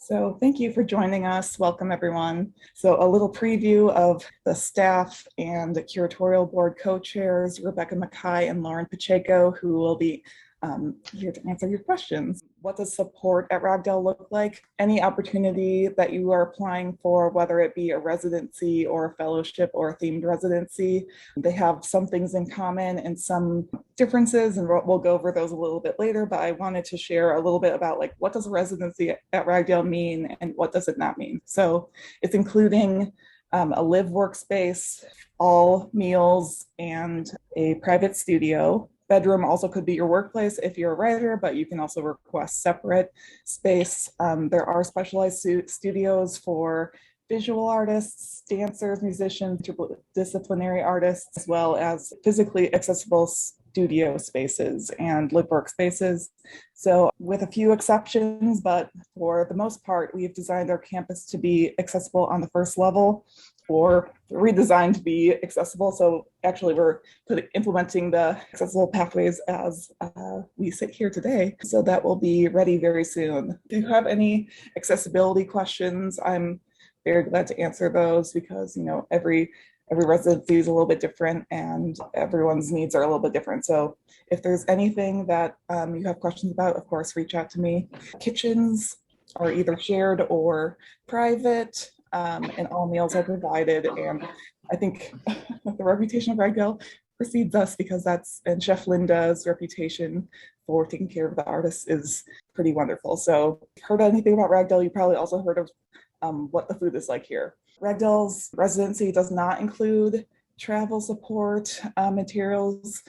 So thank you for joining us. Welcome, everyone. So a little preview of the staff and the curatorial board co-chairs, Rebecca Mackay and Lauren Pacheco, who will be here to answer your questions. What does support at Ragdale look like? Any opportunity that you are applying for, whether it be a residency or a fellowship or a themed residency, they have some things in common and some differences, and we'll go over those a little bit later, but I wanted to share a little bit about like what does a residency at Ragdale mean and what does it not mean. So it's including a live workspace, all meals, and a private studio. Bedroom also could be your workplace if you're a writer, but you can also request separate space. There are specialized studios for visual artists, dancers, musicians, disciplinary artists, as well as physically accessible studio spaces and live workspaces. So with a few exceptions, but for the most part, we've designed our campus to be accessible on the first level or redesigned to be accessible. So actually we're implementing the accessible pathways as we sit here today. So that will be ready very soon. If you have any accessibility questions, I'm very glad to answer those because, you know, every residency is a little bit different and everyone's needs are a little bit different. So if there's anything that you have questions about, of course, reach out to me. Kitchens are either shared or private, and all meals are provided. And I think the reputation of Ragdale precedes us because and Chef Linda's reputation for taking care of the artists is pretty wonderful. So if you've heard anything about Ragdale, you probably also heard of what the food is like here. Ragdale's residency does not include travel support, materials,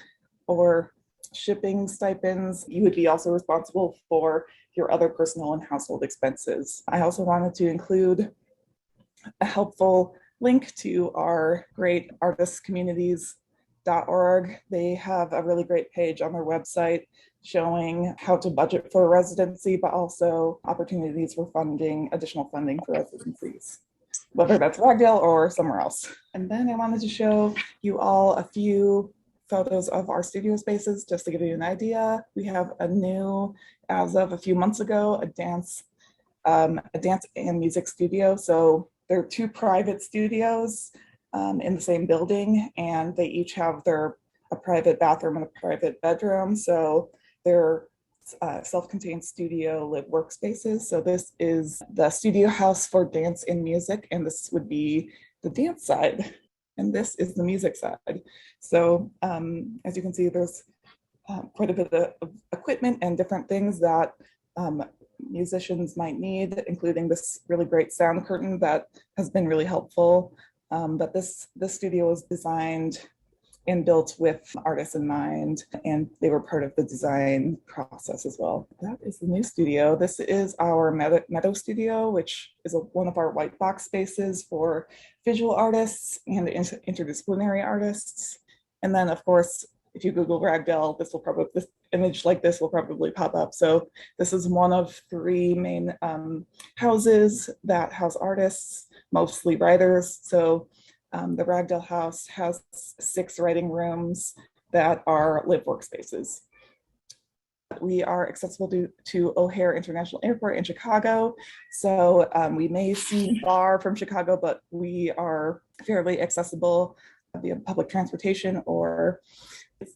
or shipping stipends. You would be also responsible for your other personal and household expenses. I also wanted to include a helpful link to our great artistcommunities.org. They have a really great page on their website showing how to budget for a residency, but also opportunities for additional funding for residencies, whether that's Ragdale or somewhere else. And then I wanted to show you all a few photos of our studio spaces just to give you an idea. We have a new, as of a few months ago, a dance and music studio. So there are two private studios in the same building, and they each have a private bathroom and a private bedroom. So they're self-contained studio live workspaces. So this is the studio house for dance and music, and this would be the dance side, and this is the music side. So as you can see, there's quite a bit of equipment and different things that musicians might need, including this really great sound curtain that has been really helpful. But this studio was designed and built with artists in mind, and they were part of the design process as well. That is the new studio. This is our Meadow Studio, which is one of our white box spaces for visual artists and interdisciplinary artists. And then, of course, if you Google Ragdale, this image like this will probably pop up. So this is one of three main houses that house artists, mostly writers. So the Ragdale house has 6 writing rooms that are live workspaces. We are accessible to O'Hare International Airport in Chicago. So we may seem far from Chicago, but we are fairly accessible via public transportation,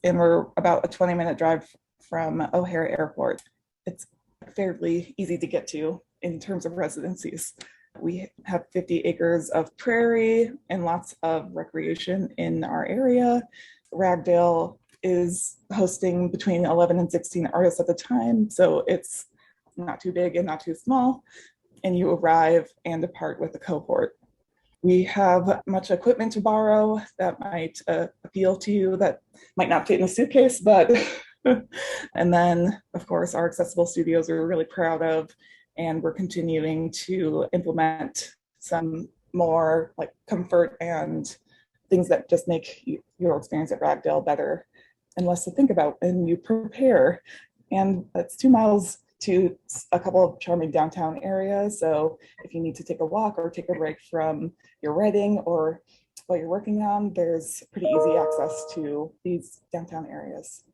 and we're about a 20-minute drive from O'Hare Airport. It's fairly easy to get to in terms of residencies. We have 50 acres of prairie and lots of recreation in our area. Ragdale is hosting between 11 and 16 artists at the time, so it's not too big and not too small, and you arrive and depart with a cohort. We have much equipment to borrow that might appeal to you, that might not fit in a suitcase, but and then, of course, our accessible studios we're really proud of, and we're continuing to implement some more like comfort and things that just make your experience at Ragdale better and less to think about, and you prepare. And it's 2 miles to a couple of charming downtown areas. So if you need to take a walk or take a break from your writing or what you're working on, there's pretty easy access to these downtown areas.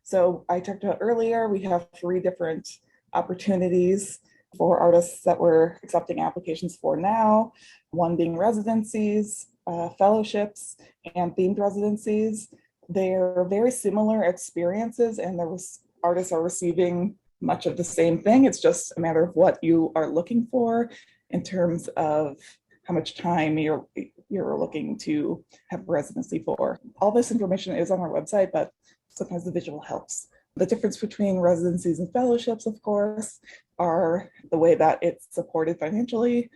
So I talked about earlier, we have 3 different opportunities for artists that we're accepting applications for now, one being residencies, fellowships, and themed residencies. They're very similar experiences, and artists are receiving much of the same thing. It's just a matter of what you are looking for in terms of how much time you're looking to have residency for. All this information is on our website, but sometimes the visual helps. The difference between residencies and fellowships, of course, are the way that it's supported financially.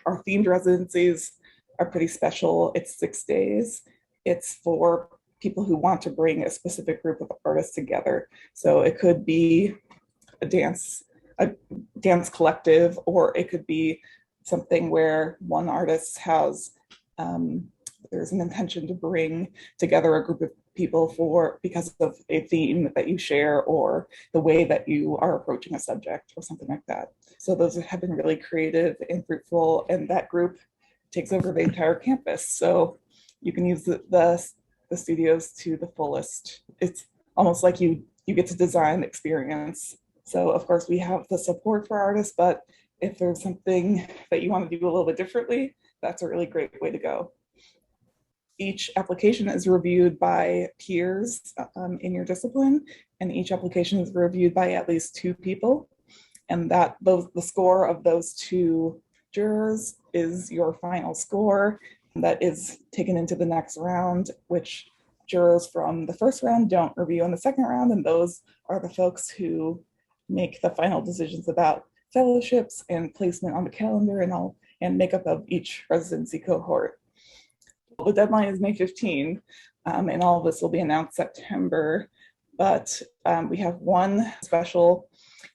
Our themed residencies are pretty special. It's 6 days. It's for people who want to bring a specific group of artists together. So it could be a dance collective, or it could be something where one artist has there's an intention to bring together a group of people because of a theme that you share or the way that you are approaching a subject or something like that. So those have been really creative and fruitful, and that group takes over the entire campus. So you can use the studios to the fullest. It's almost like you get to design the experience. So of course we have the support for artists, but if there's something that you want to do a little bit differently, that's a really great way to go. Each application is reviewed by peers in your discipline, and each application is reviewed by at least 2 people. And the score of those 2 jurors is your final score that is taken into the next round, which jurors from the first round don't review in the second round. And those are the folks who make the final decisions about fellowships and placement on the calendar and makeup of each residency cohort. The deadline is May 15, and all of this will be announced September, but we have one special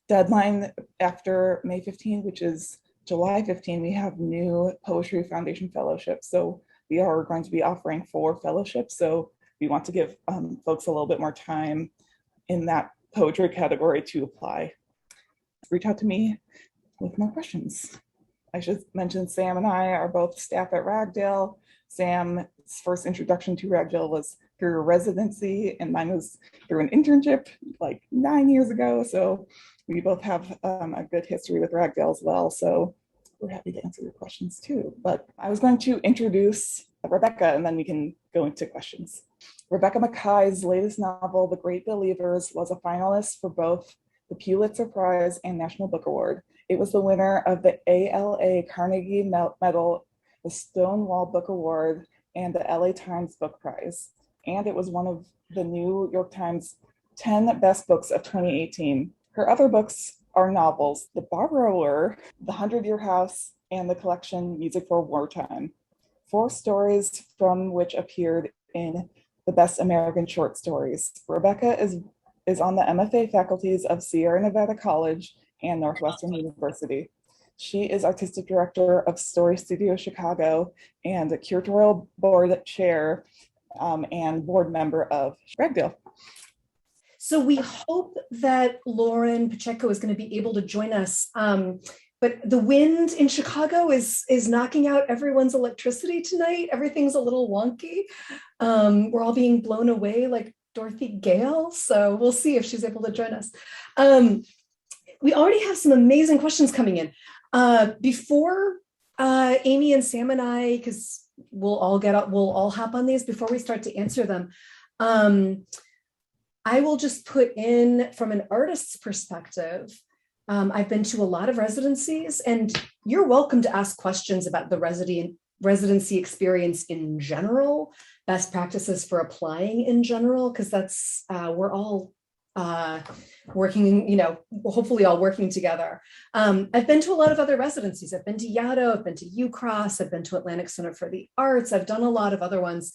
deadline after May 15, which is July 15. We have new Poetry Foundation fellowships. So we are going to be offering 4 fellowships. So we want to give folks a little bit more time in that poetry category to apply. Reach out to me with more questions. I should mention Sam and I are both staff at Ragdale. Sam's first introduction to Ragdale was through a residency, and mine was through an internship like 9 years ago. So we both have a good history with Ragdale as well. So we're happy to answer your questions too. But I was going to introduce Rebecca, and then we can go into questions. Rebecca Mackay's latest novel, The Great Believers, was a finalist for both the Pulitzer Prize and National Book Award. It was the winner of the ALA Carnegie Medal, the Stonewall Book Award, and the LA Times Book Prize. And it was one of the New York Times 10 best books of 2018. Her other books are novels, The Borrower, The 100-Year House, and the collection Music for Wartime. 4 stories from which appeared in the Best American Short Stories. Rebecca is on the MFA faculties of Sierra Nevada College and Northwestern University. She is artistic director of Story Studio Chicago and a curatorial board chair and board member of Ragdale. So we hope that Lauren Pacheco is going to be able to join us. But the wind in Chicago is knocking out everyone's electricity tonight. Everything's a little wonky. We're all being blown away like Dorothy Gale. So we'll see if she's able to join us. We already have some amazing questions coming in. Before Amy and Sam and I, because we'll all hop on these before we start to answer them. I will just put in from an artist's perspective. I've been to a lot of residencies, and you're welcome to ask questions about the residency experience in general, best practices for applying in general, because that's we're all working, hopefully all working together. I've been to a lot of other residencies. I've been to Yaddo, I've been to UCross, I've been to Atlantic Center for the Arts. I've done a lot of other ones.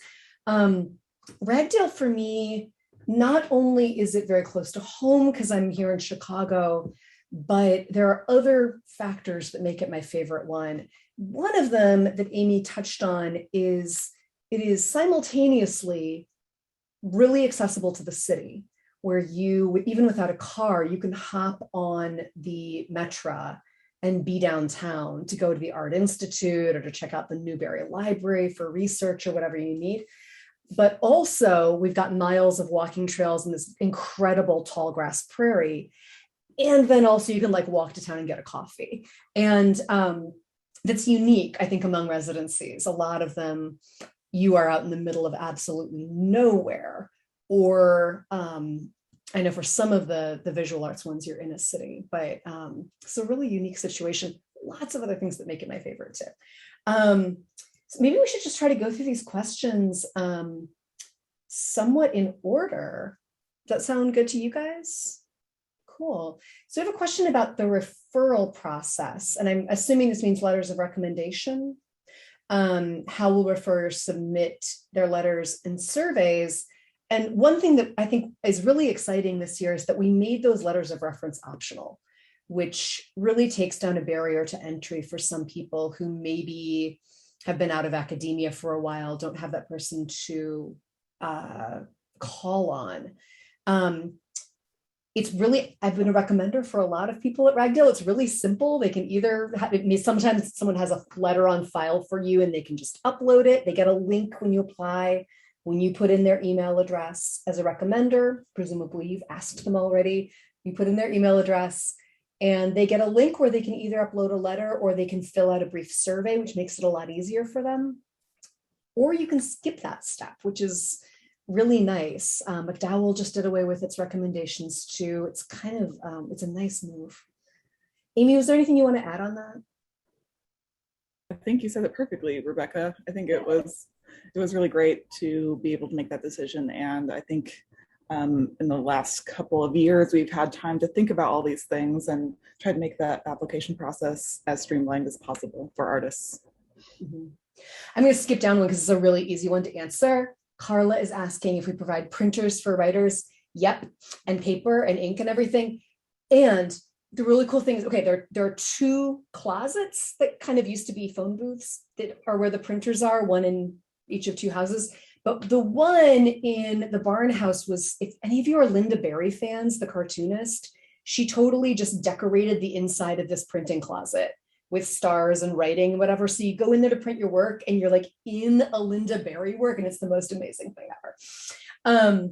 Ragdale for me, not only is it very close to home because I'm here in Chicago, but there are other factors that make it my favorite one. One of them that Amy touched on is it is simultaneously really accessible to the city, where you, even without a car, you can hop on the Metra and be downtown to go to the Art Institute or to check out the Newberry Library for research or whatever you need. But also we've got miles of walking trails in this incredible tall grass prairie. And then also you can like walk to town and get a coffee. And that's unique, I think, among residencies. A lot of them, you are out in the middle of absolutely nowhere. Or I know for some of the visual arts ones, you're in a city, but it's a really unique situation. Lots of other things that make it my favorite too. So maybe we should just try to go through these questions somewhat in order. Does that sound good to you guys? Cool. So I have a question about the referral process, and I'm assuming this means letters of recommendation. How will referrers submit their letters and surveys? And one thing that I think is really exciting this year is that we made those letters of reference optional, which really takes down a barrier to entry for some people who maybe have been out of academia for a while, don't have that person to call on. It's really, I've been a recommender for a lot of people at Ragdale. It's really simple. They can either sometimes someone has a letter on file for you and they can just upload it. They get a link when you apply. When you put in their email address as a recommender, presumably you've asked them already, you put in their email address and they get a link where they can either upload a letter or they can fill out a brief survey, which makes it a lot easier for them. Or you can skip that step, which is really nice. McDowell just did away with its recommendations too. It's kind of, it's a nice move. Amy, was there anything you want to add on that? I think you said it perfectly, Rebecca. I think it was really great to be able to make that decision. And I think in the last couple of years, we've had time to think about all these things and try to make that application process as streamlined as possible for artists. Mm-hmm. I'm going to skip down one because it's a really easy one to answer. Carla is asking if we provide printers for writers. Yep. And paper and ink and everything. And the really cool thing is, okay, there are two closets that kind of used to be phone booths that are where the printers are, one in each of two houses. But the one in the barn house was, if any of you are Linda Berry fans, the cartoonist, she totally just decorated the inside of this printing closet with stars and writing and whatever. So you go in there to print your work and you're like in a Linda Berry work and it's the most amazing thing ever.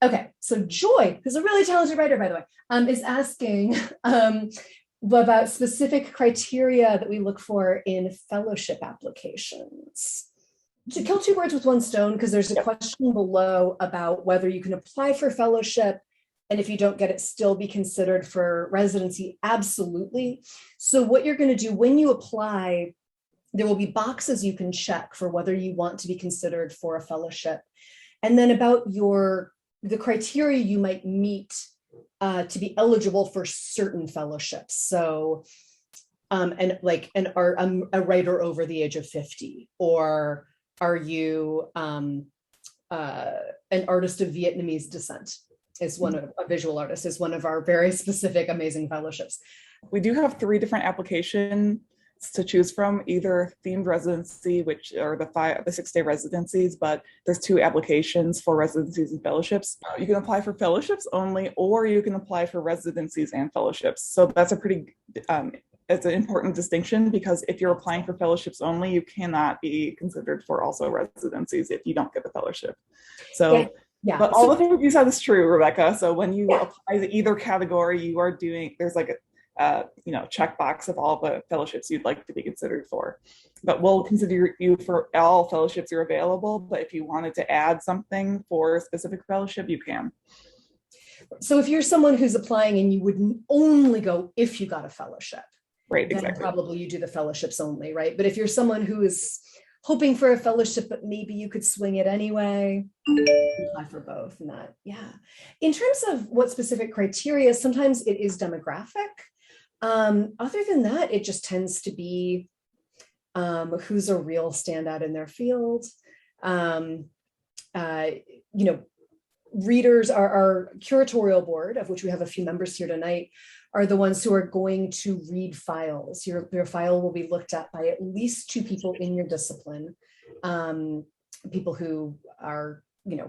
Okay, so Joy, who's a really talented writer, by the way, is asking about specific criteria that we look for in fellowship applications. To kill two birds with one stone, because there's a question below about whether you can apply for fellowship and if you don't get it, still be considered for residency. Absolutely. So what you're going to do when you apply, there will be boxes you can check for whether you want to be considered for a fellowship. And then about the criteria you might meet to be eligible for certain fellowships. So, and like a writer over the age of 50, or are you an artist of Vietnamese descent? Is one of a visual artist is one of our very specific, amazing fellowships. We do have 3 different applications to choose from, either themed residency, which are the 6-day residencies, but there's 2 applications for residencies and fellowships. You can apply for fellowships only, or you can apply for residencies and fellowships. So that's a pretty, it's an important distinction, because if you're applying for fellowships only, you cannot be considered for also residencies if you don't get the fellowship. So. Yeah. But all the things you said is true, Rebecca. So when you apply to either category, you are doing, there's like a checkbox of all the fellowships you'd like to be considered for. But we'll consider you for all fellowships you're available. But if you wanted to add something for a specific fellowship, you can. So if you're someone who's applying and you would only go if you got a fellowship, right? Then exactly. Probably you do the fellowships only, right? But if you're someone who is hoping for a fellowship, but maybe you could swing it anyway, apply for both. And that, yeah. In terms of what specific criteria, sometimes it is demographic. Other than that, it just tends to be who's a real standout in their field. Readers, our curatorial board, of which we have a few members here tonight, are the ones who are going to read files. Your file will be looked at by at least 2 people in your discipline, people who are,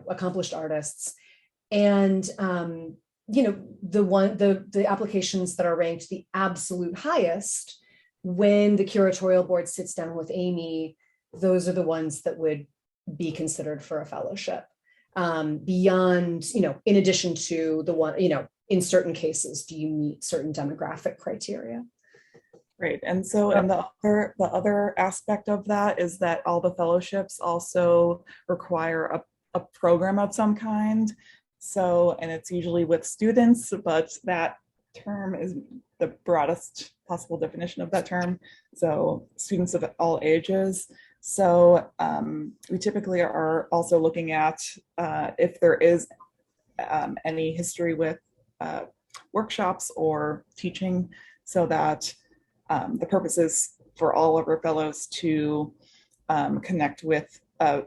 accomplished artists. And, the applications that are ranked the absolute highest, when the curatorial board sits down with Amy, those are the ones that would be considered for a fellowship. Beyond, in addition to the one, in certain cases, do you meet certain demographic criteria? Right. And so, and the other aspect of that is that all the fellowships also require a program of some kind. So, and it's usually with students, but that term is the broadest possible definition of that term. So students of all ages. So we typically are also looking at if there is any history with workshops or teaching, so that the purpose is for all of our fellows to connect with a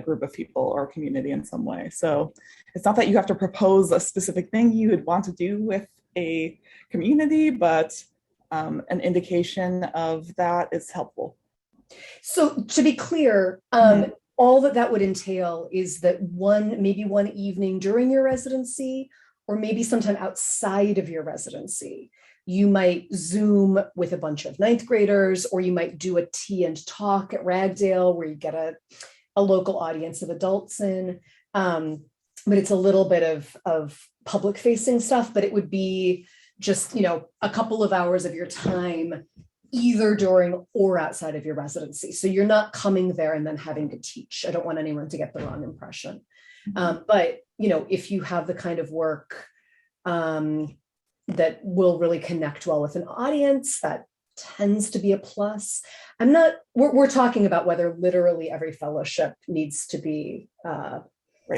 group of people or a community in some way. So it's not that you have to propose a specific thing you would want to do with a community, but an indication of that is helpful. So to be clear, all that would entail is that maybe one evening during your residency, or maybe sometime outside of your residency, you might Zoom with a bunch of ninth graders, or you might do a tea and talk at Ragdale where you get a local audience of adults in. But it's a little bit of public facing stuff, but it would be just, a couple of hours of your time, either during or outside of your residency. So you're not coming there and then having to teach. I don't want anyone to get the wrong impression. But, if you have the kind of work that will really connect well with an audience, that tends to be a plus. We're talking about whether literally every fellowship needs to be,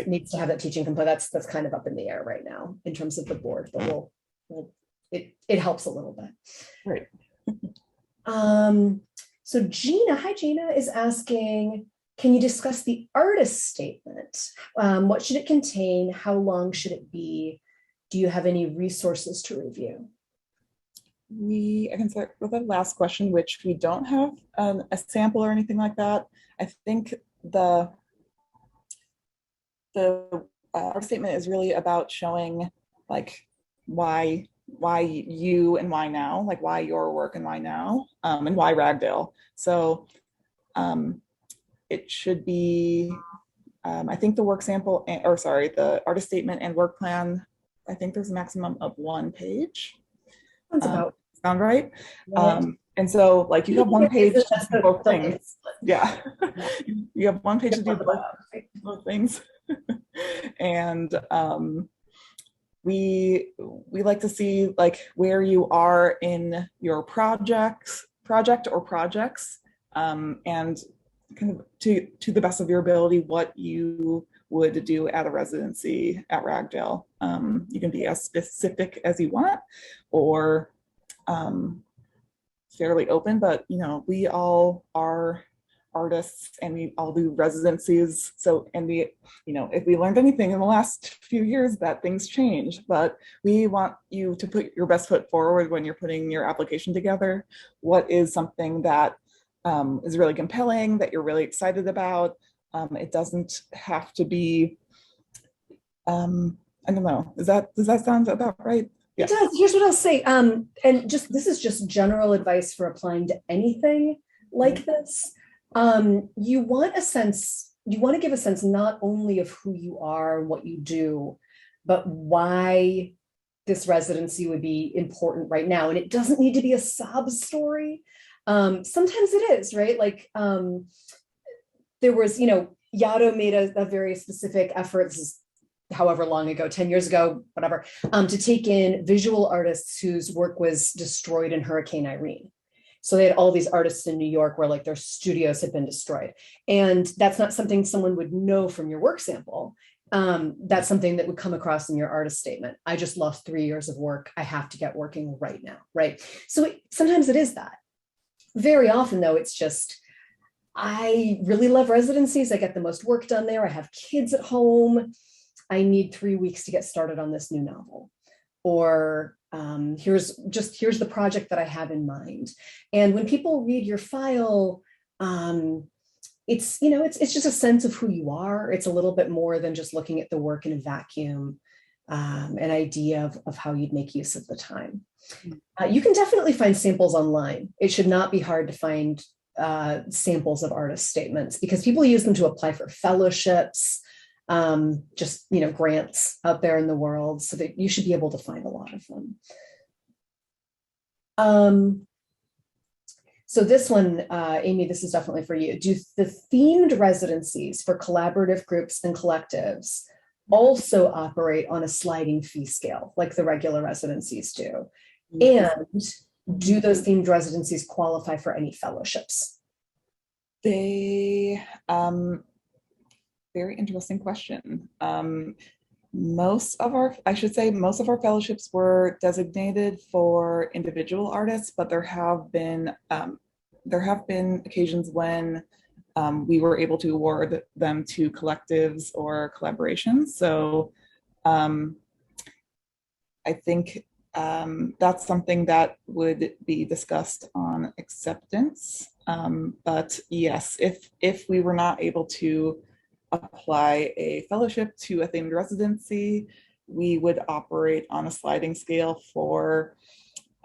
needs to have that teaching component. That's kind of up in the air right now in terms of the board, but it helps a little bit. Right. So hi Gina is asking, can you discuss the artist statement? What should it contain? How long should it be? Do you have any resources to review? I can start with the last question, which we don't have a sample or anything like that. I think the art statement is really about showing like why you and why now, like why your work and why now, and why Ragdale. So it should be, I think the work sample, the artist statement and work plan, I think there's a maximum of 1 page. Sounds about sound right? And so like you have 1 page to do both things. Yeah. You have 1 page to do both things. And we like to see like where you are in your project or projects, and kind of to the best of your ability what you would do at a residency at Ragdale. You can be as specific as you want, or fairly open, but we all are artists and we all do residencies. So, and if we learned anything in the last few years, that things change, but we want you to put your best foot forward when you're putting your application together. What is something that is really compelling, that you're really excited about? It doesn't have to be, I don't know, does that sound about right? Yeah. It does. Here's what I'll say. And this is just general advice for applying to anything like this. You want to give a sense not only of who you are and what you do, but why this residency would be important right now. And it doesn't need to be a sob story. Sometimes it is, right? Like there was, Yaddo made a very specific effort, however long ago, 10 years ago, whatever, to take in visual artists whose work was destroyed in Hurricane Irene. So they had all these artists in New York where like their studios had been destroyed. And that's not something someone would know from your work sample. That's something that would come across in your artist statement. I just lost 3 years of work. I have to get working right now, right? So sometimes it is that. Very often though, it's just, I really love residencies. I get the most work done there. I have kids at home. I need 3 weeks to get started on this new novel. Or here's the project that I have in mind. And when people read your file, it's just a sense of who you are. It's a little bit more than just looking at the work in a vacuum, an idea of how you'd make use of the time. You can definitely find samples online. It should not be hard to find samples of artist statements because people use them to apply for fellowships. just, grants out there in the world, so that you should be able to find a lot of them. So this one, Amy, this is definitely for you. Do the themed residencies for collaborative groups and collectives also operate on a sliding fee scale like the regular residencies do? Yes. And do those themed residencies qualify for any fellowships? They, very interesting question. Most of our fellowships were designated for individual artists, but there have been occasions when we were able to award them to collectives or collaborations. So I think that's something that would be discussed on acceptance. But yes, if we were not able to apply a fellowship to a themed residency, we would operate on a sliding scale for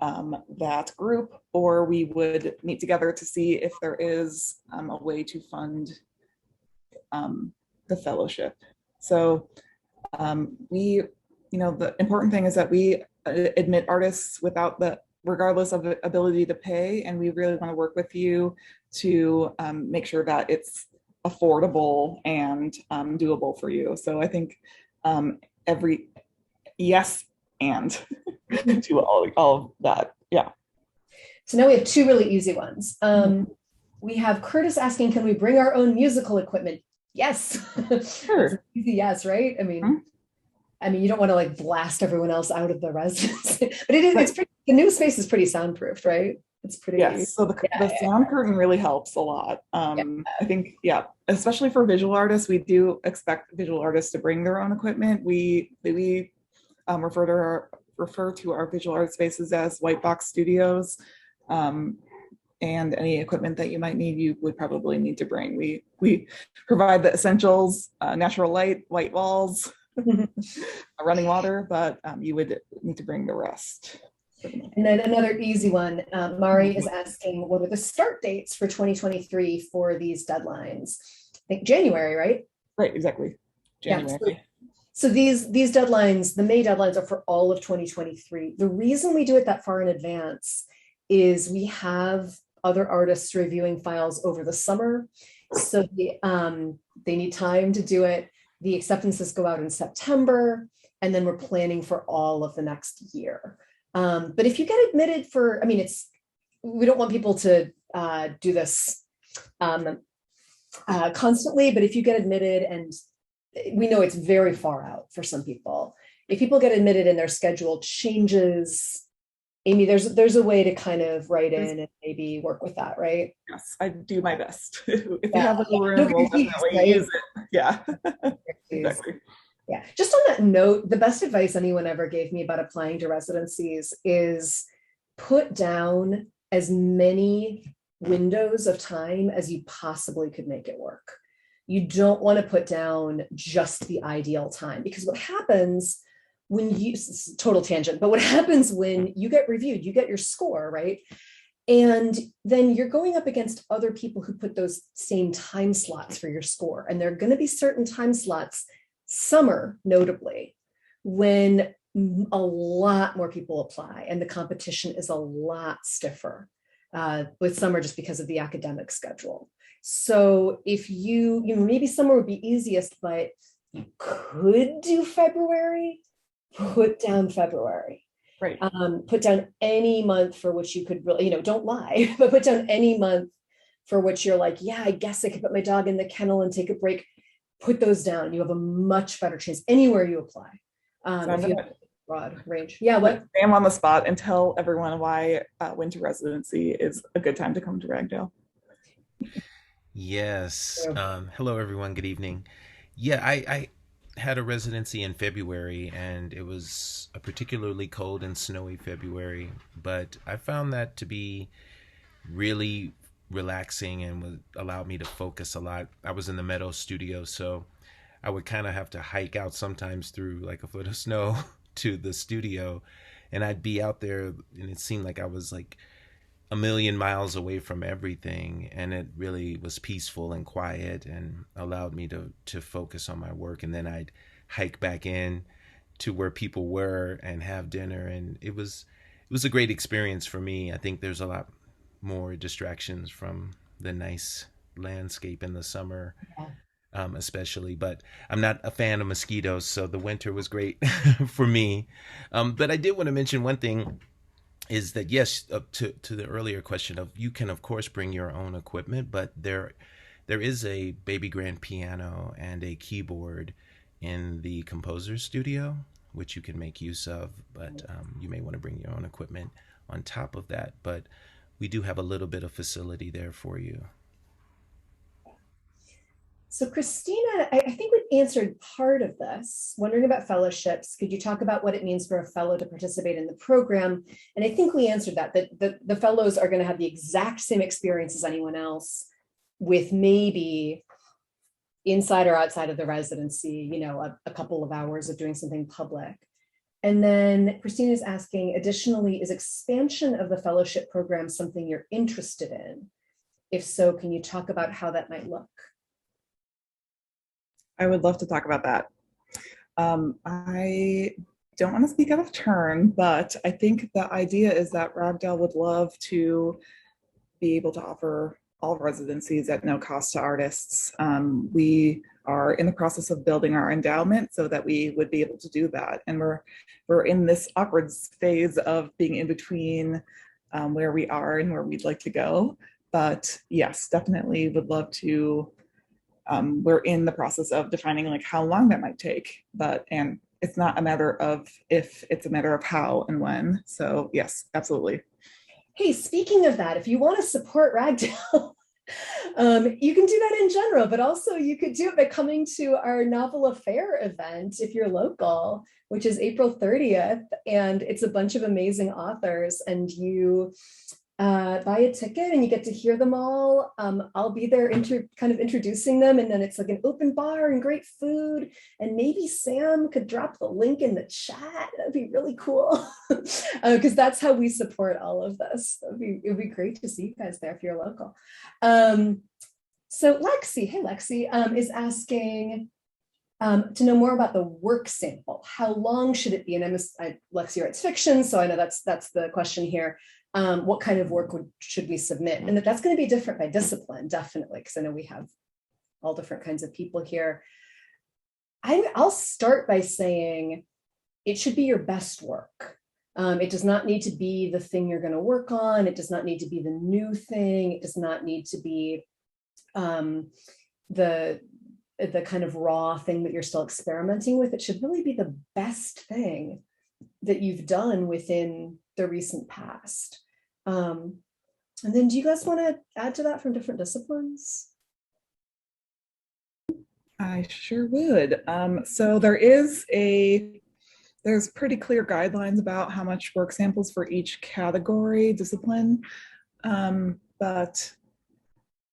that group, or we would meet together to see if there is a way to fund the fellowship. So the important thing is that we admit artists regardless of the ability to pay, and we really want to work with you to make sure that it's affordable and doable for you. So I think every yes and to all of that. Yeah. So now we have two really easy ones. We have Curtis asking, can we bring our own musical equipment? Yes. Sure. Easy yes, right? I mean, you don't want to like blast everyone else out of the residence, but it's pretty, the new space is pretty soundproofed, right? It's pretty. Yes. So the sound curtain really helps a lot. I think, especially for visual artists, we do expect visual artists to bring their own equipment. We refer to our visual art spaces as white box studios. And any equipment that you might need, you would probably need to bring. We provide the essentials: natural light, white walls, running water, but you would need to bring the rest. And then another easy one, Mari is asking, what are the start dates for 2023 for these deadlines? I think January, right? Right, exactly. January. Yeah, so these deadlines, the May deadlines, are for all of 2023. The reason we do it that far in advance is we have other artists reviewing files over the summer. So they need time to do it. The acceptances go out in September, and then we're planning for all of the next year. But if you get admitted for, we don't want people to do this constantly, but if you get admitted, and we know it's very far out for some people, if people get admitted and their schedule changes, Amy, there's a way to kind of write in and maybe work with that, right? Yes, I do my best. If you have a room, we'll definitely use it. Yeah, exactly. Yeah. Just on that note, the best advice anyone ever gave me about applying to residencies is put down as many windows of time as you possibly could make it work. You don't want to put down just the ideal time, because what happens when you, total tangent, but what happens when you get reviewed, you get your score, right? And then you're going up against other people who put those same time slots for your score. And there are going to be certain time slots, summer notably, when a lot more people apply and the competition is a lot stiffer with summer, just because of the academic schedule. So if you maybe summer would be easiest, but you could do February, put down February. Right. Put down any month for which you could really, don't lie, but put down any month for which you're like, yeah, I guess I could put my dog in the kennel and take a break. Put those down. You have a much better chance anywhere you apply. If you have a broad range. Yeah, what? I'm on the spot and tell everyone why winter residency is a good time to come to Ragdale. Yes. Hello, everyone. Good evening. Yeah, I had a residency in February, and it was a particularly cold and snowy February, but I found that to be really relaxing and would allow me to focus a lot. I was in the Meadow studio, so I would kind of have to hike out sometimes through like a foot of snow to the studio, and I'd be out there, and it seemed like I was like a million miles away from everything, and it really was peaceful and quiet and allowed me to focus on my work. And then I'd hike back in to where people were and have dinner, and it was a great experience for me. I think there's a lot more distractions from the nice landscape in the summer, especially. But I'm not a fan of mosquitoes, so the winter was great for me. But I did want to mention one thing is that yes, to the earlier question of you can of course bring your own equipment, but there is a baby grand piano and a keyboard in the composer's studio, which you can make use of. But you may want to bring your own equipment on top of that. But we do have a little bit of facility there for you. So Christina, I think we've answered part of this, wondering about fellowships. Could you talk about what it means for a fellow to participate in the program? And I think we answered that the fellows are going to have the exact same experience as anyone else, with maybe inside or outside of the residency, a couple of hours of doing something public. And then Christina is asking, additionally, is expansion of the fellowship program something you're interested in? If so, can you talk about how that might look? I would love to talk about that. I don't want to speak out of turn, but I think the idea is that Ragdale would love to be able to offer all residencies at no cost to artists. We are in the process of building our endowment so that we would be able to do that. And we're in this awkward phase of being in between where we are and where we'd like to go. But yes, definitely would love to. We're in the process of defining like how long that might take, and it's not a matter of if, it's a matter of how and when. So yes, absolutely. Hey, speaking of that, if you want to support Ragdale, you can do that in general, but also you could do it by coming to our Novel Affair event if you're local, which is April 30th. And it's a bunch of amazing authors, and you buy a ticket and you get to hear them all. I'll be there kind of introducing them, and then it's like an open bar and great food, and maybe Sam could drop the link in the chat. That'd be really cool, because that's how we support all of this. It'd be great to see you guys there if you're local. So Lexi, hey Lexi, is asking to know more about the work sample. How long should it be? And Lexi writes fiction, so I know that's the question here. What kind of work should we submit? And that's going to be different by discipline, definitely, because I know we have all different kinds of people here. I'll start by saying it should be your best work. It does not need to be the thing you're going to work on. It does not need to be the new thing. It does not need to be the kind of raw thing that you're still experimenting with. It should really be the best thing that you've done within the recent past. And then do you guys want to add to that from different disciplines? I sure would. So there's pretty clear guidelines about how much work samples for each category discipline. But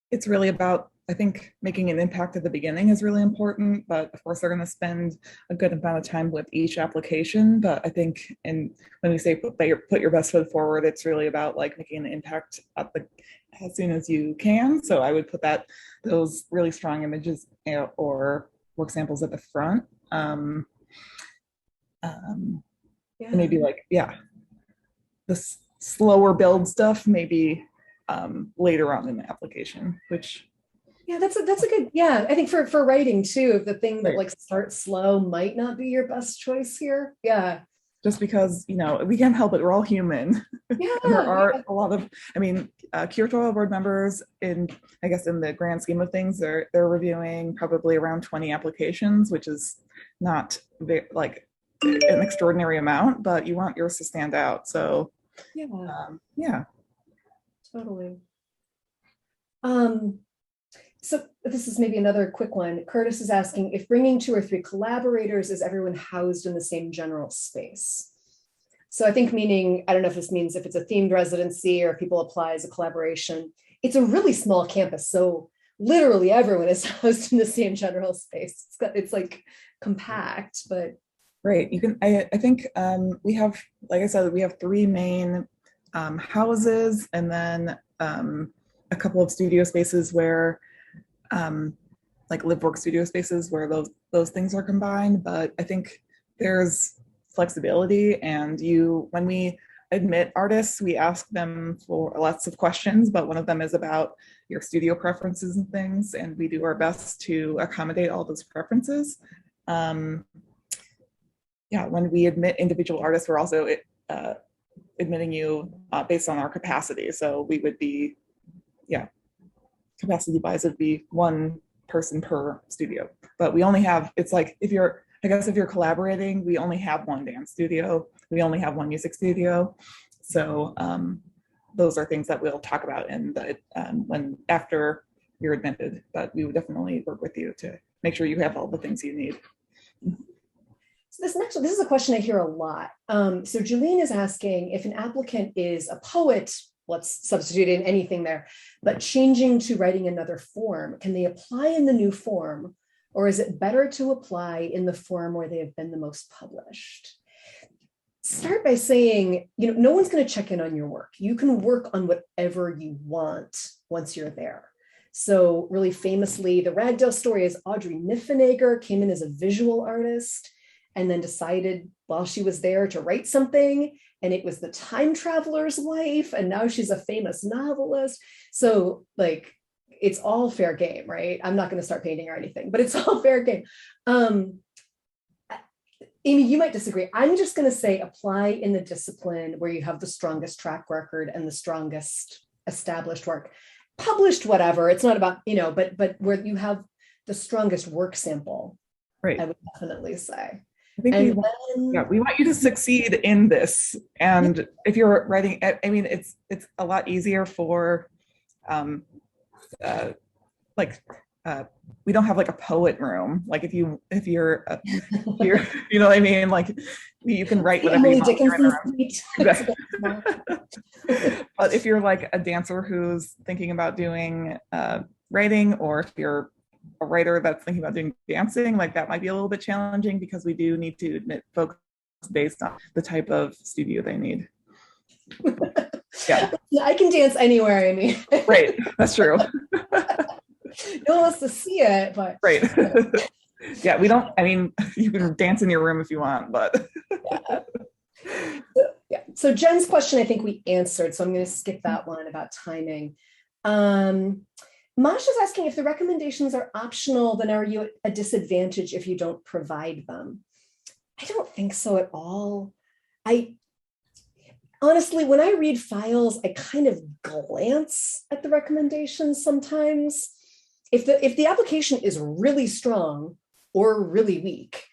it's really about, I think, making an impact at the beginning is really important, but of course they're going to spend a good amount of time with each application. But I think, and when we say put your best foot forward, it's really about like making an impact as soon as you can. So I would put those really strong images or work samples at the front. Maybe the slower build stuff maybe later on in the application, which. Yeah, that's a good, I think for writing too, the thing that like starts slow might not be your best choice here. Yeah. Just because, we can't help it. We're all human. Yeah. And there are a lot of, curatorial board members in the grand scheme of things, they're reviewing probably around 20 applications, which is not like an extraordinary amount, but you want yours to stand out. So yeah. Totally. So this is maybe another quick one. Curtis is asking, if bringing 2 or 3 collaborators, is everyone housed in the same general space? So I think meaning, I don't know if this means if it's a themed residency or if people apply as a collaboration. It's a really small campus, so literally everyone is housed in the same general space. It's like compact, but. Right, you can, I think we have, like I said, we have 3 main houses, and then a couple of studio spaces where like live work studio spaces where those things are combined. But I think there's flexibility, and when we admit artists, we ask them for lots of questions, but one of them is about your studio preferences and things, and we do our best to accommodate all those preferences. Yeah, when we admit individual artists, we're also admitting you based on our capacity. So we would be, capacity wise, it'd be one person per studio. But we only have, it's like if you're collaborating, we only have one dance studio, we only have one music studio. So those are things that we'll talk about in the when after you're admitted. But we would definitely work with you to make sure you have all the things you need. So this is a question I hear a lot. So Julene is asking if an applicant is a poet, let's substitute in anything there, but changing to writing another form, can they apply in the new form, or is it better to apply in the form where they have been the most published? Start by saying, no one's going to check in on your work. You can work on whatever you want once you're there. So really famously, the Ragdale story is Audrey Niffenegger came in as a visual artist and then decided while she was there to write something, and it was the time traveler's wife, and now she's a famous novelist. So like, it's all fair game, right? I'm not going to start painting or anything, but it's all fair game. Amy, you might disagree. I'm just going to say apply in the discipline where you have the strongest track record and the strongest established work. Published, whatever. It's not about, but where you have the strongest work sample, right? I would definitely say. I think we want you to succeed in this. And if you're writing, I mean, it's a lot easier for, we don't have like a poet room. Like if you're, you know what I mean? Like you can write whatever you want. Exactly. But if you're like a dancer who's thinking about doing writing, or if you're a writer that's thinking about doing dancing, like that might be a little bit challenging, because we do need to admit folks based on the type of studio they need. Yeah, I can dance anywhere, Amy. Right, that's true. No one wants to see it, but right. Yeah, we don't, I mean, you can dance in your room if you want, but yeah. So Jen's question, I think we answered, so I'm going to skip that one about timing. Masha's asking if the recommendations are optional, then are you at a disadvantage if you don't provide them? I don't think so at all. Honestly, when I read files, I kind of glance at the recommendations sometimes. If the application is really strong or really weak,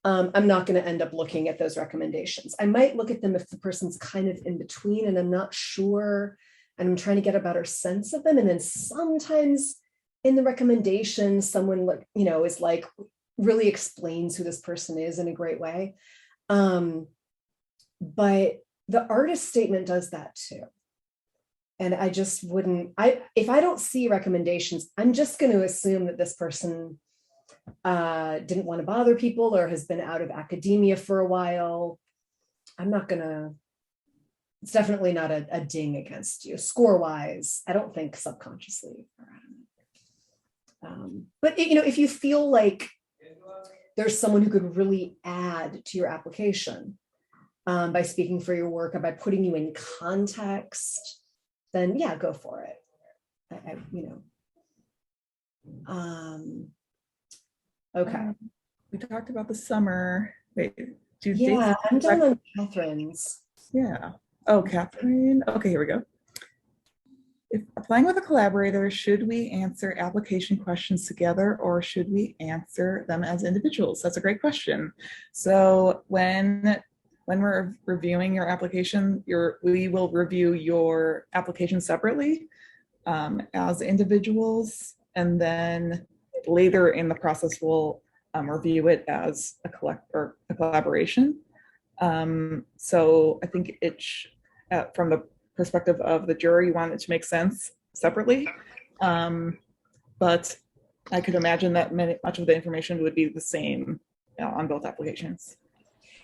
I'm not going to end up looking at those recommendations. I might look at them if the person's kind of in between and I'm not sure, and I'm trying to get a better sense of them. And then sometimes in the recommendation, someone is like really explains who this person is in a great way. But the artist statement does that too. And I just wouldn't, if I don't see recommendations, I'm just going to assume that this person didn't want to bother people or has been out of academia for a while. I'm not going to, it's definitely not a ding against you. Score-wise, I don't think subconsciously. But if you feel like there's someone who could really add to your application by speaking for your work and by putting you in context, then yeah, go for it. Okay. We talked about the summer. Wait, yeah, I'm done on Catherine's. Yeah. Oh, Catherine. Okay, here we go. If applying with a collaborator, should we answer application questions together or should we answer them as individuals? That's a great question. So when we're reviewing your application, we will review your application separately as individuals, and then later in the process we'll review it as a collaboration. So I think from the perspective of the jury, you want it to make sense separately, but I could imagine that much of the information would be the same on both applications.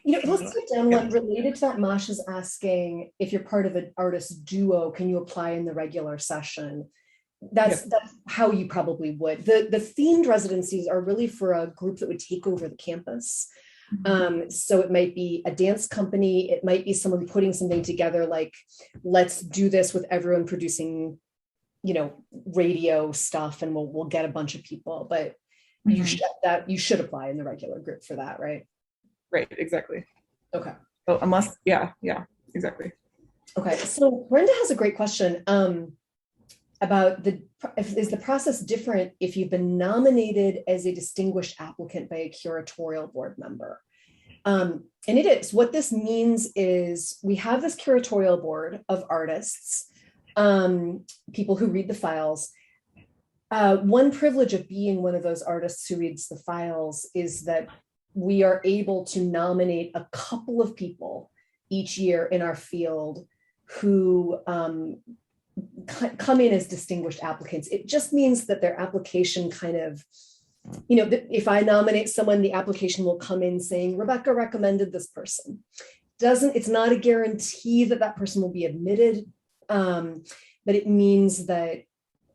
Let's put down one related to that. Masha's asking if you're part of an artist duo, can you apply in the regular session? That's how you probably would. The themed residencies are really for a group that would take over the campus. So it might be a dance company, it might be someone putting something together, like, let's do this with everyone producing, radio stuff, and we'll get a bunch of people. But you should apply in the regular group for that, right? Right, exactly. Okay. So unless, exactly. Okay, so Brenda has a great question about is the process different if you've been nominated as a distinguished applicant by a curatorial board member? And it is. What this means is we have this curatorial board of artists, people who read the files. One privilege of being one of those artists who reads the files is that we are able to nominate a couple of people each year in our field who come in as distinguished applicants. It just means that their application kind of, if I nominate someone, the application will come in saying, Rebecca recommended this person. It's not a guarantee that that person will be admitted, but it means that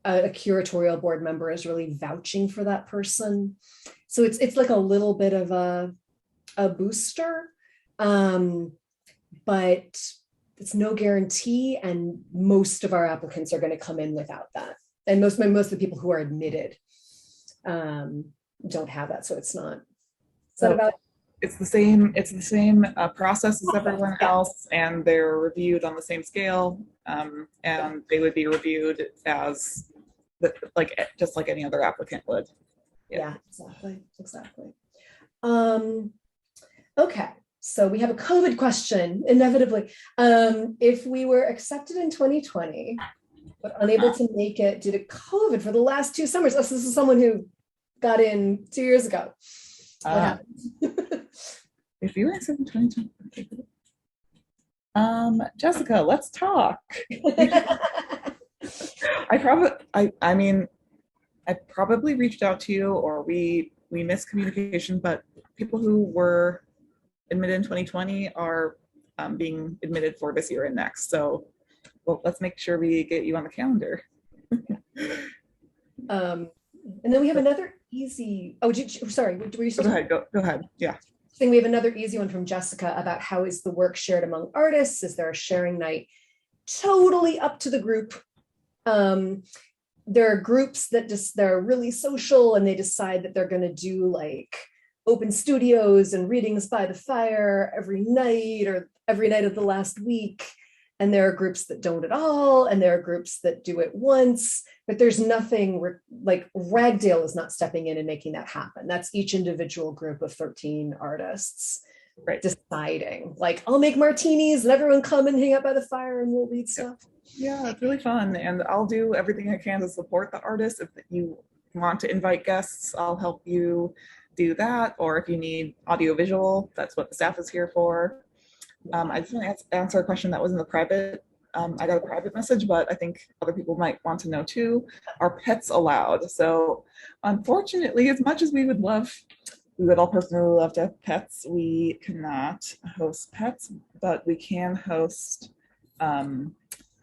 a curatorial board member is really vouching for that person. So it's like a little bit of a booster, but it's no guarantee, and most of our applicants are going to come in without that. And most of the people who are admitted don't have that, so it's not. It's the same process as everyone else, and they're reviewed on the same scale, and they would be reviewed as just like any other applicant would. Yeah, exactly. Okay, so we have a COVID question, inevitably. If we were accepted in 2020, but unable to make it due to COVID for the last 2 summers. This is someone who got in 2 years ago. What happened? If you were accepted in 2020, Jessica, let's talk. I probably reached out to you, or we missed communication, but people who were admitted in 2020 are being admitted for this year and next. So let's make sure we get you on the calendar. And then we have another easy, sorry, were you still Go ahead. Yeah. I think we have another easy one from Jessica about how is the work shared among artists? Is there a sharing night? Totally up to the group. There are groups that they're really social, and they decide that they're going to do like open studios and readings by the fire every night, or every night of the last week. And there are groups that don't at all, and there are groups that do it once, but there's nothing like Ragdale is not stepping in and making that happen. That's each individual group of 13 artists deciding, like, I'll make martinis and everyone come and hang out by the fire and we'll read stuff. Yeah, it's really fun, and I'll do everything I can to support the artists. If you want to invite guests, I'll help you do that, or if you need audiovisual, that's what the staff is here for. I just want to answer a question that was in the private. I got a private message, but I think other people might want to know too. Are pets allowed? So unfortunately, as much as we would all personally love to have pets, we cannot host pets, but we can host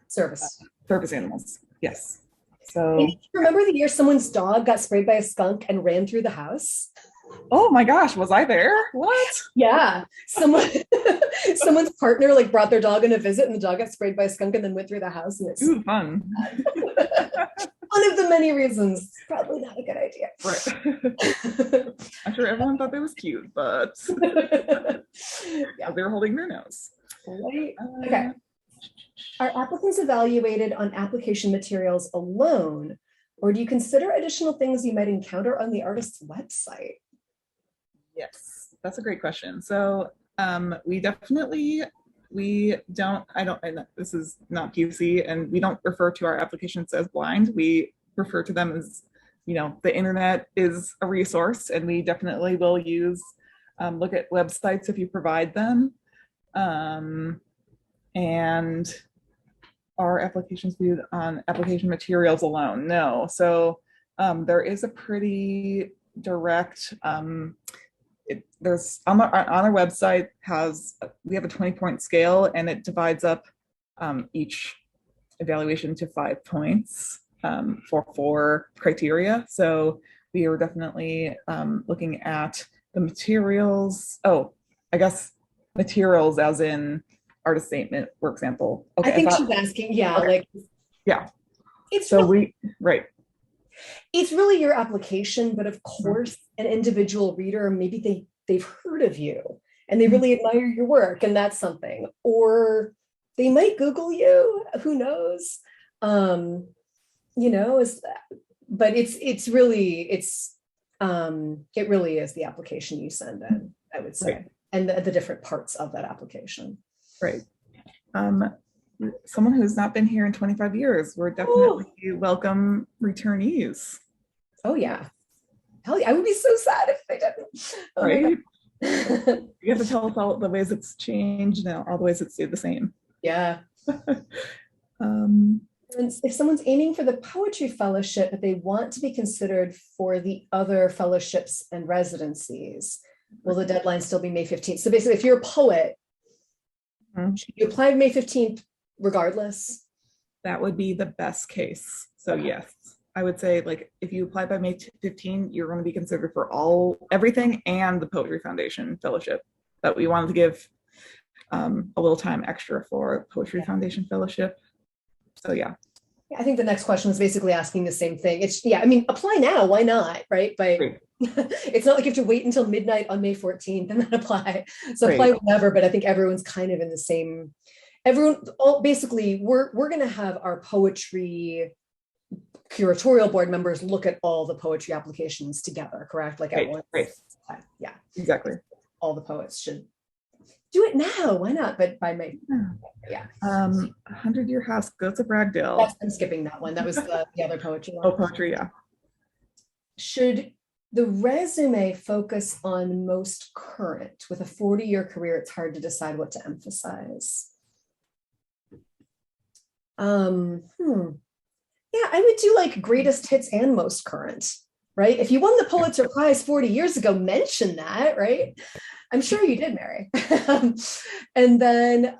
service animals. Yes. So remember the year someone's dog got sprayed by a skunk and ran through the house? Oh my gosh, was I there? What? Yeah. Someone's partner like brought their dog on a visit, and the dog got sprayed by a skunk and then went through the house. And it's fun. One of the many reasons. Probably not a good idea. Right. I'm sure everyone thought that was cute, but they were holding their nose. Right. Okay. Are applicants evaluated on application materials alone, or do you consider additional things you might encounter on the artist's website? Yes, that's a great question. So we don't, this is not PC, and we don't refer to our applications as blind. We refer to them as, the internet is a resource, and we definitely will look at websites if you provide them. And are applications viewed on application materials alone? No. So there is a pretty direct there's on our website we have a 20-point scale, and it divides up each evaluation to 5 points for 4 criteria. So we are definitely looking at the materials. Oh, I guess materials as in artist statement, for example. Okay, I think she's asking, yeah, okay. Like, yeah. It's so right. It's really your application, but of course, an individual reader, maybe they've heard of you and they really admire your work, and that's something. Or they might Google you, who knows? You know, but it really is the application you send in, I would say, right. And the different parts of that application. Right. Someone who's not been here in 25 years, we're definitely welcome returnees. Oh yeah. Hell yeah, I would be so sad if they didn't. Oh, right. You have to tell us all the ways it's changed and all the ways it's stayed the same. Yeah. And if someone's aiming for the poetry fellowship, but they want to be considered for the other fellowships and residencies, will the deadline still be May 15th? So basically, if you're a poet, should you apply May 15th regardless? That would be the best case. So yes, I would say, like, if you apply by May 15, you're going to be considered for everything and the Poetry Foundation Fellowship. But we wanted to give a little time extra for Poetry Foundation Fellowship. So yeah. I think the next question is basically asking the same thing. I mean, apply now, why not, right? But it's not like you have to wait until midnight on May 14th and then apply. So apply whenever, but I think everyone's kind of in the same, basically, we're going to have our poetry curatorial board members look at all the poetry applications together, correct? Like at once. Yeah, exactly. All the poets should do it now. Why not? But by May, yeah. 100-Year House goes to Ragdale. I'm skipping that one. That was the other poetry one. Oh, poetry, yeah. Should the resume focus on most current? With a 40-year career, it's hard to decide what to emphasize. Yeah, I would do like greatest hits and most current, right? If you won the Pulitzer Prize 40 years ago, mention that, right? I'm sure you did, Mary. And then,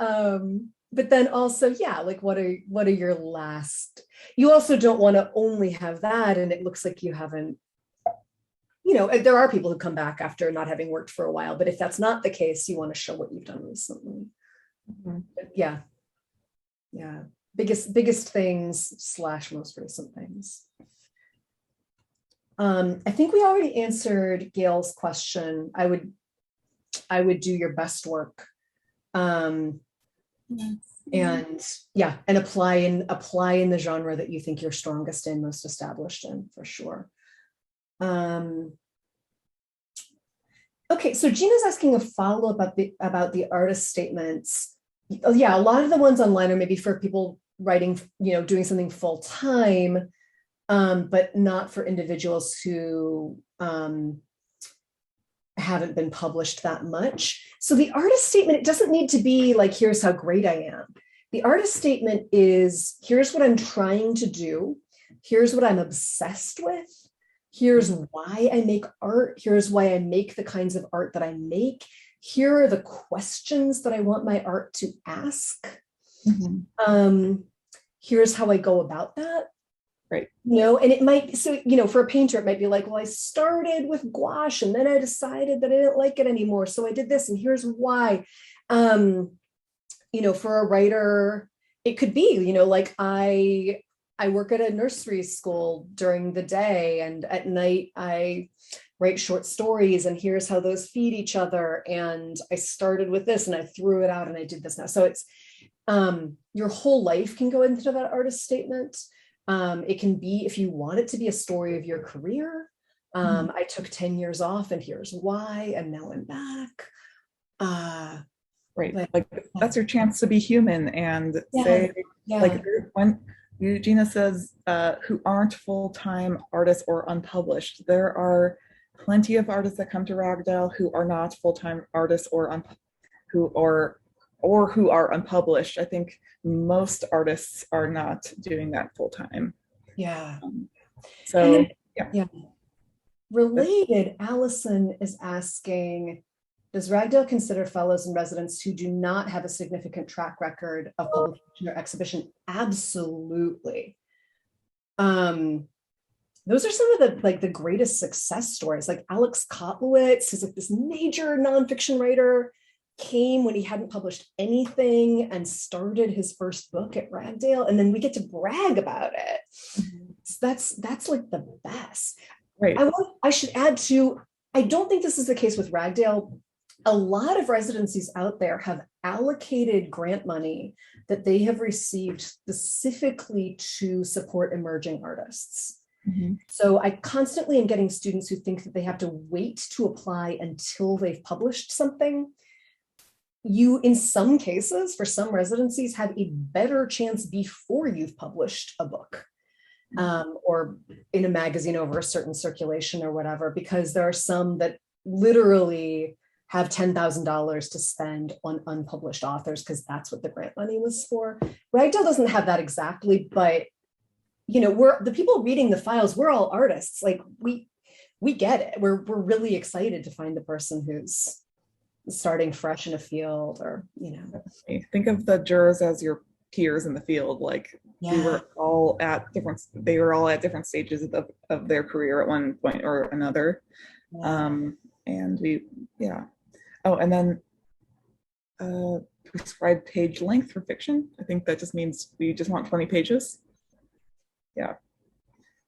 but then also, yeah, like what are your last? You also don't want to only have that, and it looks like you haven't. You know, there are people who come back after not having worked for a while, but if that's not the case, you want to show what you've done recently. Yeah. Biggest things / most recent things. I think we already answered Gail's question. I would do your best work, and apply in the genre that you think you're strongest in, most established in, for sure. Okay, so Gina's asking a follow-up about the artist statements. Oh, yeah, a lot of the ones online are maybe for people writing, doing something full time, but not for individuals who haven't been published that much. So the artist statement, it doesn't need to be like, here's how great I am. The artist statement is, here's what I'm trying to do. Here's what I'm obsessed with. Here's why I make art. Here's why I make the kinds of art that I make. Here are the questions that I want my art to ask. Here's how I go about that. Right. And it might, so, for a painter, it might be like, well, I started with gouache and then I decided that I didn't like it anymore. So I did this and here's why. For a writer, it could be, like I work at a nursery school during the day, and at night I write short stories, and here's how those feed each other. And I started with this and I threw it out and I did this now. So it's your whole life can go into that artist statement. It can be, if you want it to be a story of your career. I took 10 years off and here's why, and now I'm back. Right. Like that's your chance to be human and say, like when Eugenia says, who aren't full-time artists or unpublished, there are plenty of artists that come to Ragdale who are not full-time artists or who are unpublished. I think most artists are not doing that full-time. Yeah. So Related, Allison is asking, does Ragdale consider fellows and residents who do not have a significant track record of publication or exhibition? Absolutely. Those are some of the greatest success stories. Like Alex Kotlowitz, who's like this major nonfiction writer, came when he hadn't published anything and started his first book at Ragdale, and then we get to brag about it. So that's like the best. Right. I should add too, I don't think this is the case with Ragdale. A lot of residencies out there have allocated grant money that they have received specifically to support emerging artists. Mm-hmm. So I constantly am getting students who think that they have to wait to apply until they've published something. You, in some cases, for some residencies, have a better chance before you've published a book. Or in a magazine over a certain circulation or whatever, because there are some that literally have $10,000 to spend on unpublished authors because that's what the grant money was for. Ragdale doesn't have that exactly, but we're the people reading the files, we're all artists. Like we get it. We're really excited to find the person who's starting fresh in a field, or Think of the jurors as your peers in the field. Like we were all they were all at different stages of their career at one point or another. And and then prescribed page length for fiction. I think that just means we just want 20 pages. Yeah.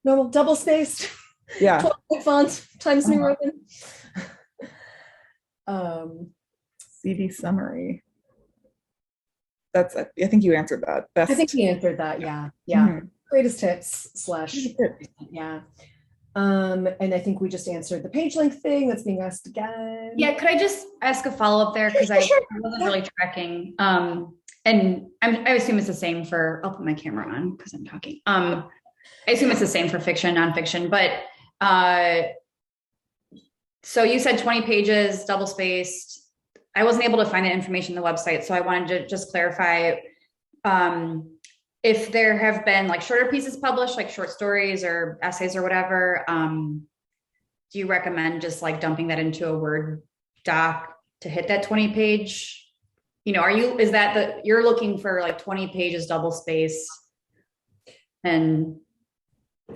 Normal double spaced. Yeah. 12 font, Times New Roman. CD summary. I think you answered that. I think you answered that. Yeah. Mm-hmm. Greatest hits / yeah. And I think we just answered the page length thing that's being asked again. Yeah, could I just ask a follow-up there? Because I wasn't really tracking. And I assume it's the same for, I'll put my camera on because I'm talking. I assume it's the same for fiction, nonfiction, but so you said 20 pages, double spaced. I wasn't able to find that information on the website. So I wanted to just clarify if there have been like shorter pieces published, like short stories or essays or whatever, do you recommend just like dumping that into a Word doc to hit that 20 page? You're looking for like 20 pages double space? And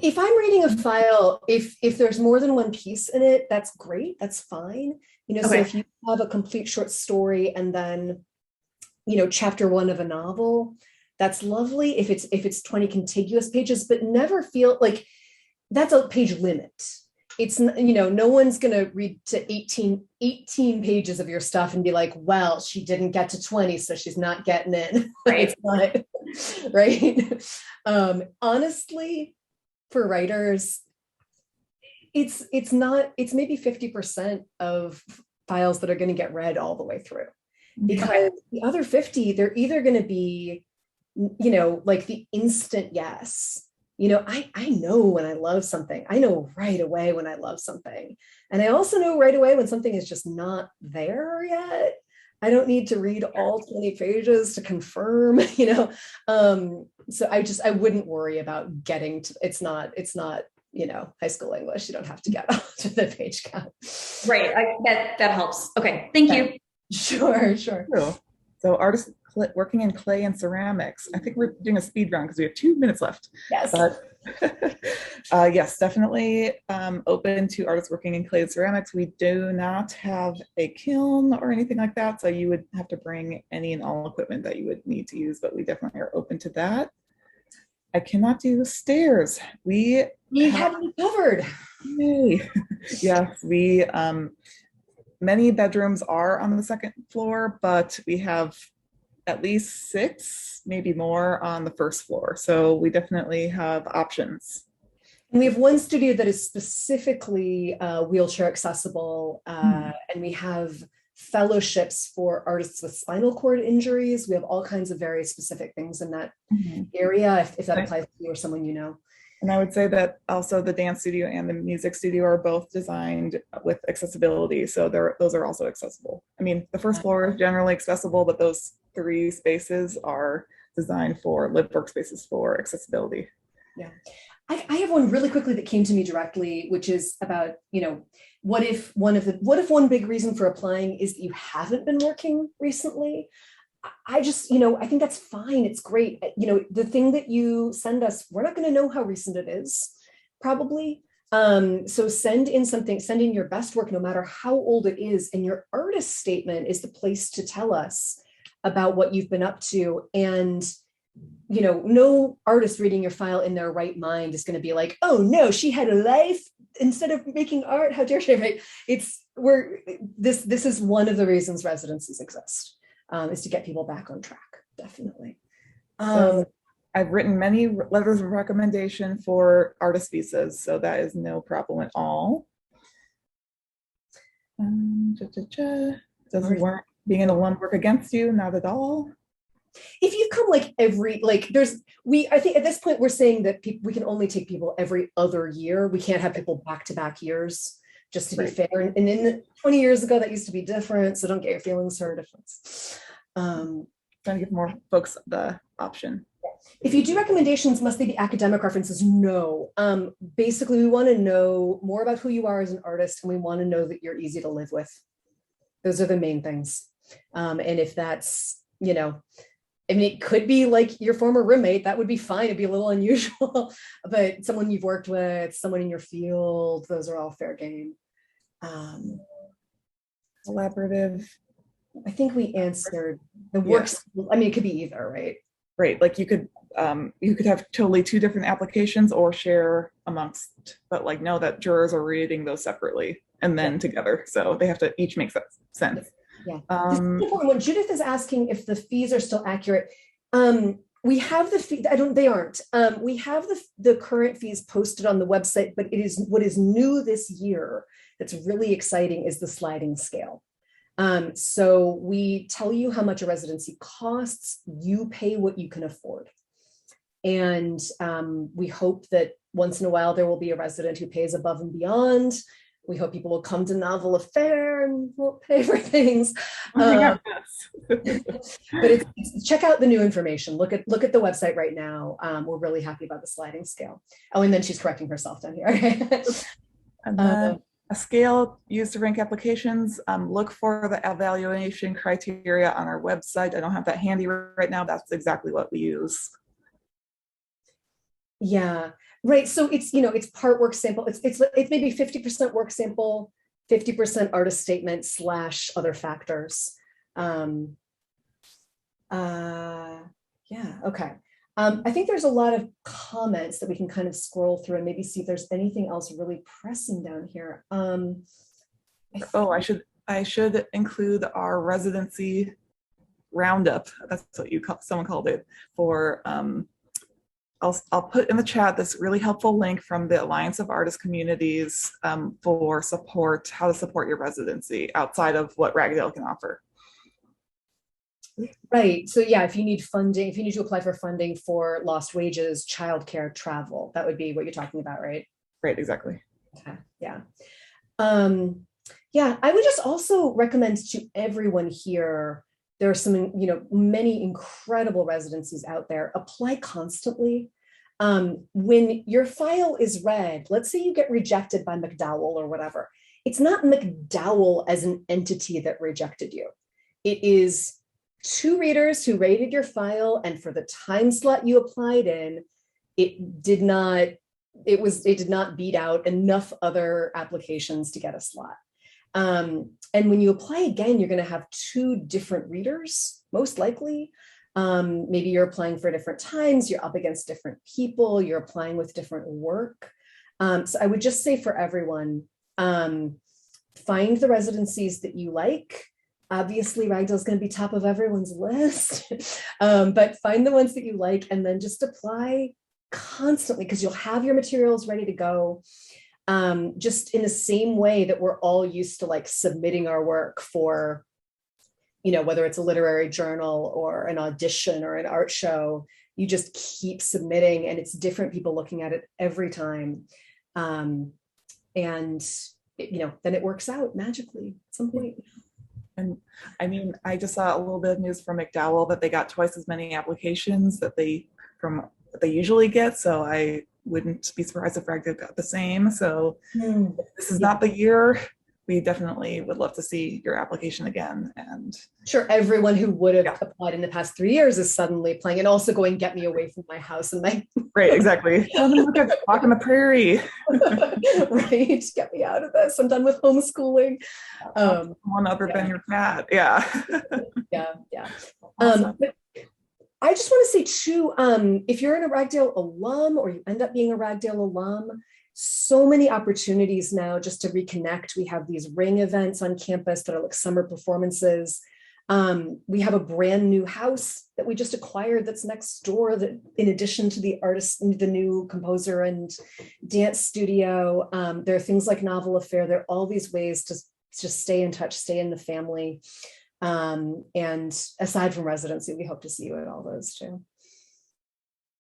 if I'm reading a file, if there's more than one piece in it, that's great. That's fine. So if you have a complete short story and then, chapter 1 of a novel, that's lovely. If it's 20 contiguous pages, but never feel like that's a page limit. It's, no one's going to read to 18 pages of your stuff and be like, well, she didn't get to 20, so she's not getting in. Right. It's not, right. Honestly, for writers, it's maybe 50% of files that are going to get read all the way through, because the other 50, they're either going to be, like the instant yes. I know when I love something. I know right away when I love something. And I also know right away when something is just not there yet. I don't need to read all 20 pages to confirm, so I wouldn't worry about getting to, it's not, high school English. You don't have to get to the page count. Right. That helps. Okay. Thank you. Sure. So artists working in clay and ceramics. I think we're doing a speed round because we have 2 minutes left. Yes. But yes, definitely open to artists working in clay and ceramics. We do not have a kiln or anything like that, so you would have to bring any and all equipment that you would need to use, but we definitely are open to that. I cannot do the stairs. We have you covered. Yay. Yes, we many bedrooms are on the second floor, but we have at least 6, maybe more on the first floor. So we definitely have options. And we have one studio that is specifically wheelchair accessible, and we have fellowships for artists with spinal cord injuries. We have all kinds of very specific things in that area, if that applies to you or someone you know. And I would say that also the dance studio and the music studio are both designed with accessibility. So those are also accessible. I mean, the first floor is generally accessible, but those 3 spaces are designed for live workspaces for accessibility. Yeah. I have one really quickly that came to me directly, which is about, what if one big reason for applying is that you haven't been working recently? I just, I think that's fine. It's great. The thing that you send us, we're not going to know how recent it is, probably. So send in your best work, no matter how old it is. And your artist statement is the place to tell us about what you've been up to. And no artist reading your file in their right mind is going to be like, oh no, she had a life instead of making art. How dare she? Right? This is one of the reasons residencies exist, is to get people back on track. Definitely. So I've written many letters of recommendation for artist visas, so that is no problem at all. Doesn't work. Being an alum work against you? Not at all. If you come I think at this point we're saying that we can only take people every other year. We can't have people back-to-back years, just to be fair. And in 20 years ago, that used to be different. So don't get your feelings hurt. Trying to give more folks the option. If you do recommendations, must they be academic references? No. Basically, we want to know more about who you are as an artist, and we want to know that you're easy to live with. Those are the main things. And if that's, it could be like your former roommate, that would be fine. It'd be a little unusual, but someone you've worked with, someone in your field, those are all fair game. Collaborative. I think we answered the works. Yeah. It could be either, right? Right. Like you could have totally two different applications or share amongst, but know that jurors are reading those separately and then together. So they have to each make sense. Yeah. This is an important one. Judith is asking if the fees are still accurate. We have the fee. They aren't. We have the current fees posted on the website, but what is new this year that's really exciting is the sliding scale. So we tell you how much a residency costs, you pay what you can afford. And we hope that once in a while there will be a resident who pays above and beyond. We hope people will come to Novel Affair and won't pay for things. But check out the new information. Look at the website right now. We're really happy about the sliding scale. Oh, and then she's correcting herself down here. And then a scale used to rank applications. Look for the evaluation criteria on our website. I don't have that handy right now. That's exactly what we use. Yeah, right. So it's part work sample. It's maybe 50% work sample, 50% artist statement / other factors. Yeah. Okay. I think there's a lot of comments that we can kind of scroll through and maybe see if there's anything else really pressing down here. I should include our residency roundup. That's what someone called it for. I'll put in the chat this really helpful link from the Alliance of Artist Communities for how to support your residency outside of what Ragdale can offer. Right. So yeah, if you need funding, if you need to apply for funding for lost wages, childcare, travel, that would be what you're talking about, right? Right, exactly. Okay. Yeah. Yeah, I would just also recommend to everyone here, there are some, many incredible residencies out there. Apply constantly. When your file is read, let's say you get rejected by McDowell or whatever, it's not McDowell as an entity that rejected you. It is two readers who rated your file, and for the time slot you applied in, it did not beat out enough other applications to get a slot. And when you apply again, you're going to have two different readers, most likely. Maybe you're applying for different times, you're up against different people, you're applying with different work. So I would just say for everyone, find the residencies that you like. Obviously, Ragdale is going to be top of everyone's list, but find the ones that you like and then just apply constantly, because you'll have your materials ready to go. Just in the same way that we're all used to submitting our work for, whether it's a literary journal or an audition or an art show, you just keep submitting and it's different people looking at it every time. And, then it works out magically at some point. And I just saw a little bit of news from McDowell that they got twice as many applications that they usually get. So I wouldn't be surprised if Ragdale got the same. So Mm. if this is not the year, we definitely would love to see your application again. And Sure, everyone who would have Yeah. applied in the past 3 years is suddenly applying and also going, get me away from my house and my right, exactly. Walk on the prairie. right, get me out of this. I'm done with homeschooling. One other than yeah. your cat. Yeah. Yeah. Awesome. But I just want to say too, if you're an Ragdale alum or you end up being a Ragdale alum, so many opportunities now just to reconnect. We have these ring events on campus that are like summer performances. We have a brand new house that we just acquired that's next door, that in addition to the artist, the new composer and dance studio, there are things like Novel Affair. There are all these ways to just stay in touch, stay in the family. And aside from residency, we hope to see you at all those too.